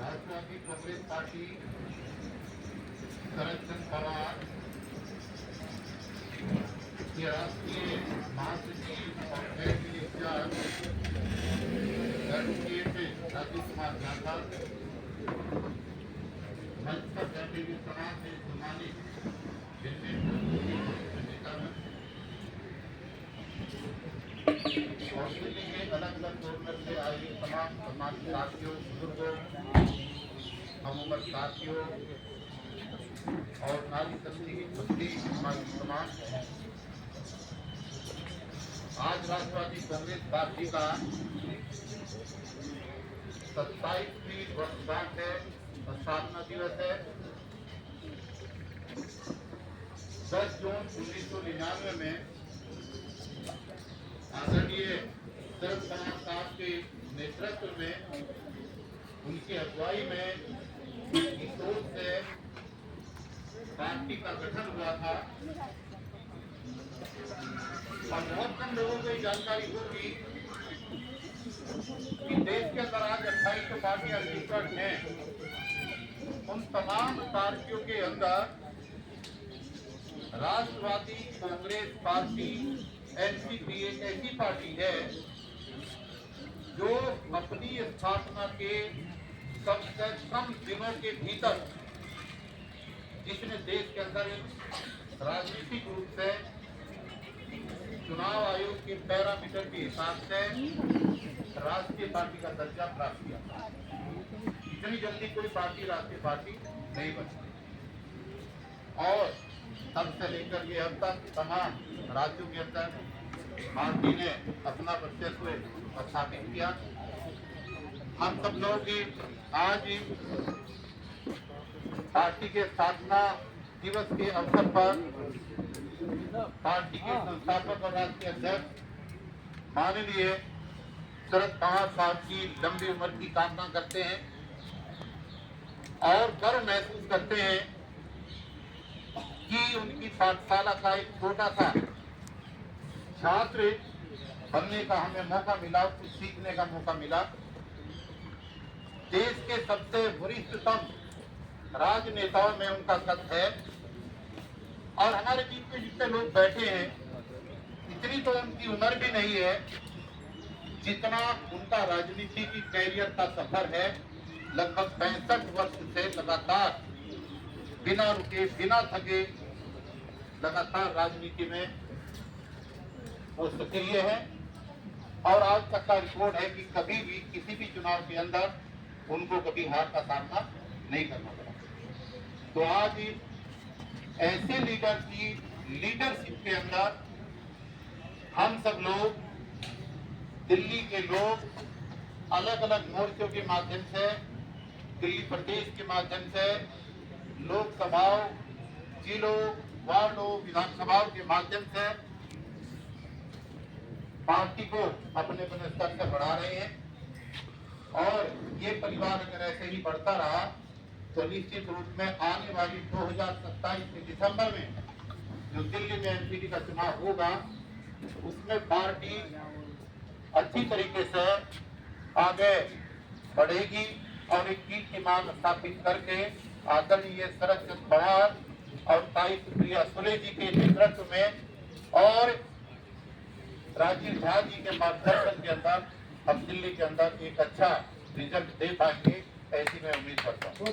राष्ट्रवादी Congress party शरद चंद्र पवार के राष्ट्रीय महासचिव और एडमिनिस्ट्रेटर एडवोकेट राजीव कुमार यादव मंच पर बैठे हुए समाज से सम्मानित और दिल्ली के अलग अलग कोर्नर से आए तमाम सम्मानित साथियों, बुजुर्गों, हमउम्र साथियों और नारी शक्ति की शक्ति हमारी समाज। आज राष्ट्रवादी कांग्रेस पार्टी का 27वीं वर्षगांठ है, स्थापना दिवस है। 10 जून 1999 में आदरणीय शरद पवार साहब के नेतृत्व में, उनकी अगुवाई में इस सोच से पार्टी का गठन हुआ था। और बहुत कम लोगों को ये जानकारी होगी कि देश के अंदर आज 28 पार्टियां रजिस्टर्ड हैं। उन तमाम पार्टियों के अंदर राष्ट्रवादी कांग्रेस पार्टी एनसीपी एक ऐसी पार्टी है जो अपनी स्थापना के सबसे कम दिनों के भीतर, जिसने देश के अंदर एक राजनीतिक रूप से चुनाव आयोग के पैरामीटर के हिसाब से राष्ट्रीय पार्टी का दर्जा प्राप्त किया था। इतनी जल्दी कोई पार्टी राष्ट्रीय पार्टी नहीं बनती। और तब से लेकर ये अब तक तमाम राज्यों के अंदर पार्टी ने अपना वर्चस्व स्थापित किया। हम सब लोग आज पार्टी के स्थापना दिवस के अवसर पर पार्टी के संस्थापक और राष्ट्रीय अध्यक्ष माननीय शरद पवार साहब की लंबी उम्र की कामना करते हैं और गर्व महसूस करते हैं कि उनकी पाठशाला का एक छोटा सा छात्र बनने का हमें मौका मिला, कुछ सीखने का मौका मिला। देश के सबसे वरिष्ठतम राजनेताओं में उनका कद है और हमारे बीच में जितने लोग बैठे हैं, इतनी तो उनकी उम्र भी नहीं है जितना उनका राजनीति की कैरियर का सफर है। लगभग 65 वर्ष से लगातार बिना रुके, बिना थके, लगातार राजनीति में वो सक्रिय है। और आज तक का रिकॉर्ड है कि कभी भी किसी भी चुनाव के अंदर उनको कभी हार का सामना नहीं करना पड़ा। तो आज ऐसे लीडर की लीडरशिप के अंदर हम सब लोग, दिल्ली के लोग, अलग अलग मोर्चों के माध्यम से, दिल्ली प्रदेश के माध्यम से, लोकसभाओं, जिलों, वार्डों, विधानसभाओं के माध्यम से पार्टी को अपने अपने स्तर से बढ़ा रहे हैं। और ये परिवार अगर ऐसे ही बढ़ता रहा तो निश्चित रूप में आने वाली 2027 के दिसंबर में जो दिल्ली में एमपी का चुनाव होगा, उसमें पार्टी अच्छी तरीके से आगे बढ़ेगी और एक कीर्तिमान स्थापित करके आदरणीय शरद चंद्र पवार और ताई सुप्रिया सुले जी के नेतृत्व में और राजीव झा जी के मार्गदर्शन के अंदर हम दिल्ली के अंदर एक अच्छा रिजल्ट दे पाएंगे, ऐसी मैं उम्मीद करता हूँ।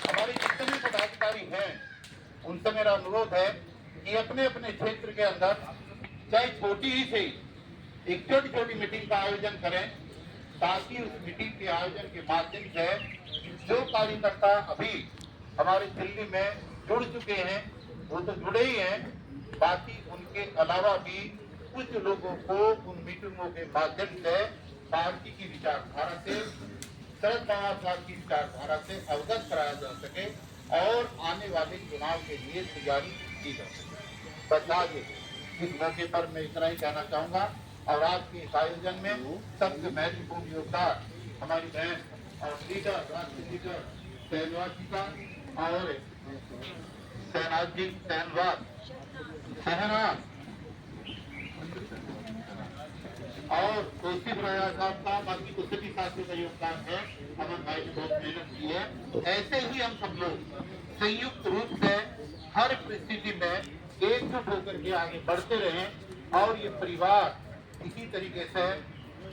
हमारे जितने पदाधिकारी हैं उनसे मेरा अनुरोध है कि अपने अपने क्षेत्र के अंदर चाहे छोटी ही सही एक छोटी छोटी मीटिंग का आयोजन करें, ताकि उस मीटिंग के आयोजन के माध्यम से जो कार्यकर्ता अभी हमारे दिल्ली में जुड़ चुके हैं वो तो जुड़े ही हैं, बाकी उनके अलावा भी कुछ लोगों को उन मीटिंगों के माध्यम से पार्टी की विचारधारा से, शरद पवार साहब की विचारधारा से अवगत कराया जा सके और आने वाले चुनाव के लिए तैयारी की जा सके। बस आज इस मौके पर मैं इतना ही कहना चाहूँगा। और आज के इस आयोजन में सबसे महत्वपूर्ण योगदान हमारी बहन और लीडर, राष्ट्रीय लीडर सहनवाज जी का और सहनाज जी, सहना और तौसीफ राजा साहब का, बाकी तो सभी साथियों का योगदान है। अमन भाई ने बहुत मेहनत की है। ऐसे ही हम सब लोग संयुक्त रूप से हर परिस्थिति में एकजुट होकर के आगे बढ़ते रहें और ये परिवार इसी तरीके से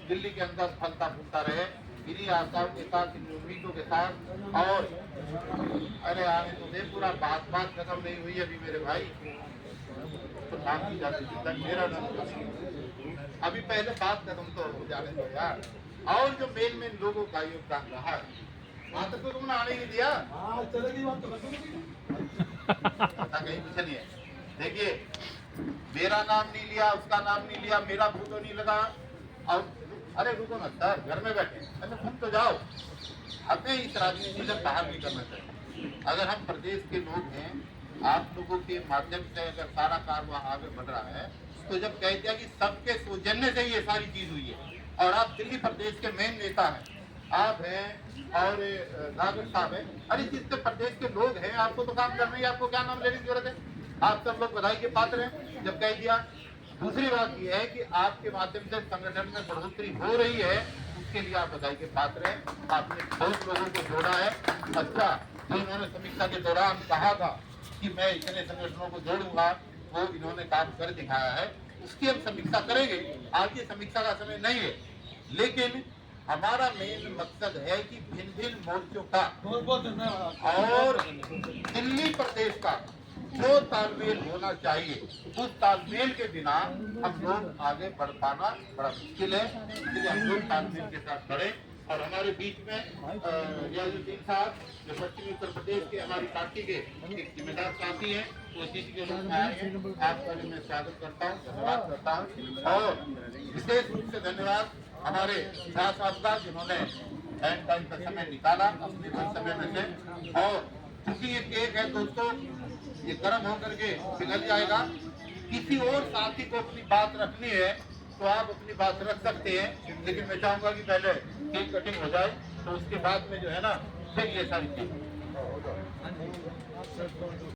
दिल्ली के अंदर फलता फूलता रहे, इन्हीं आशाओं के साथ, इन उम्मीदों के साथ। और अरे आगे तो दे, पूरा बात खत्म नहीं हुई अभी मेरे भाई, तो नाम की जाती थी, मेरा नाम अभी पहले बात खत्म तो हो जाने दो यार। और जो मेन लोगों का योगदान रहा है, वहां तक तो तुमने आने नहीं दिया, कहीं कुछ नहीं है। देखिए, मेरा नाम नहीं लिया, उसका नाम नहीं लिया, मेरा फोटो नहीं लगा। और अरे रुको ना सर, घर में बैठे, अरे तुम तो जाओ। हमें इस राजनीति से बाहर नहीं करना चाहिए। अगर हम प्रदेश के लोग हैं, आप लोगों के माध्यम से अगर सारा कारवां आगे बढ़ रहा है, तो जब कह दिया कि सबके सौजन्य से ये सारी चीज हुई है, और आप दिल्ली प्रदेश के मेन नेता हैं, आप हैं और नागर साहब हैं, अरे जितने प्रदेश के लोग हैं, आपको तो काम करना ही, आपको क्या नाम लेने की जरूरत है? आप सब लोग बधाई के पात्र हैं जब कह दिया। दूसरी बात यह है कि आपके माध्यम से संगठन में बढ़ोतरी हो रही है, उसके लिए आप बधाई के पात्र हैं। आपने बहुत लोगों को जोड़ा है। अच्छा, जो इन्होंने समीक्षा के दौरान कहा था कि मैं इतने संगठनों को जोड़ूंगा, वो इन्होंने काम कर दिखाया है। उसकी हम समीक्षा करेंगे। आज की समीक्षा का समय नहीं है, लेकिन हमारा मेन मकसद है कि भिन्न भिन्न मोर्चों का और दिल्ली प्रदेश का जो तालमेल होना चाहिए, उस तालमेल के बिना हम लोग आगे बढ़ पाना बड़ा मुश्किल है। इसलिए हम लोग तालमेल के साथ बढ़े। और हमारे बीच में रियाजुद्दीन साहब, जो पश्चिमी उत्तर प्रदेश के हमारी पार्टी के एक जिम्मेदार साथी हैं, वो अतिथि के रूप में आए हैं। आपका भी मैं स्वागत करता हूँ, धन्यवाद करता हूँ। और विशेष रूप से धन्यवाद हमारे शाह साहब का, जिन्होंने एंड टाइम का समय निकाला अपने समय में से। और क्योंकि ये केक है दोस्तों, ये गर्म होकर के पिघल जाएगा। किसी और साथी को अपनी बात रखनी है तो आप अपनी बात रख सकते हैं, लेकिन मैं चाहूंगा कि पहले केक कटिंग हो जाए, तो उसके बाद में जो है ना, फिर ये सारी चीजें